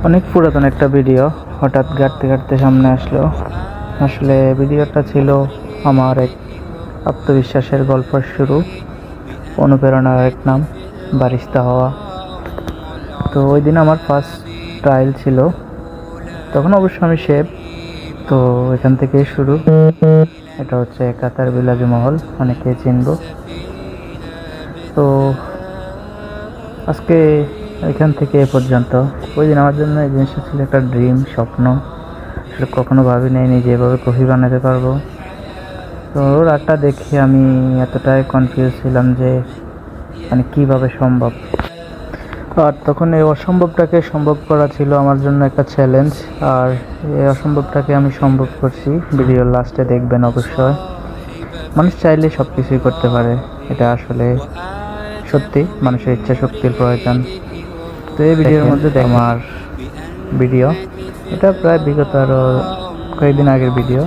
অনেক পুরাতন একটা ভিডিও হঠাৎ ঘাঁটতে ঘাঁটতে সামনে আসলো। আসলে ভিডিওটা ছিল আমার এক আত্মবিশ্বাসের গল্পের শুরু, অনুপ্রেরণার এক নাম, বারিস্তা হওয়া। তো ওই দিন আমার ফার্স্ট ট্রায়াল ছিল, তখন অবশ্য আমি শেফ। তো এখান থেকেই শুরু। এটা হচ্ছে কাতার বিলাজি মহল, অনেকে চিনব। তো আজকে এখান থেকে এ পর্যন্ত। ওই দিন আমার জন্য এই জিনিসটা ছিল একটা ড্রিম, স্বপ্ন। আসলে কখনো ভাবি নাই নিজে এভাবে কফি বানাতে পারবো। তো রাতটা দেখে আমি এতটাই কনফিউজ ছিলাম যে মানে কীভাবে সম্ভব। আর তখন এই অসম্ভবটাকে সম্ভব করা ছিল আমার জন্য একটা চ্যালেঞ্জ। আর এই অসম্ভবটাকে আমি সম্ভব করছি। ভিডিওর লাস্টে দেখবেন অবশ্যই। মানুষ চাইলে সব কিছুই করতে পারে, এটা আসলে সত্যি। মানুষের ইচ্ছা শক্তির প্রয়োজন। তো এই ভিডিওর মধ্যে আমার ভিডিও, এটা প্রায় বিগত আরও কয়েকদিন আগের ভিডিও।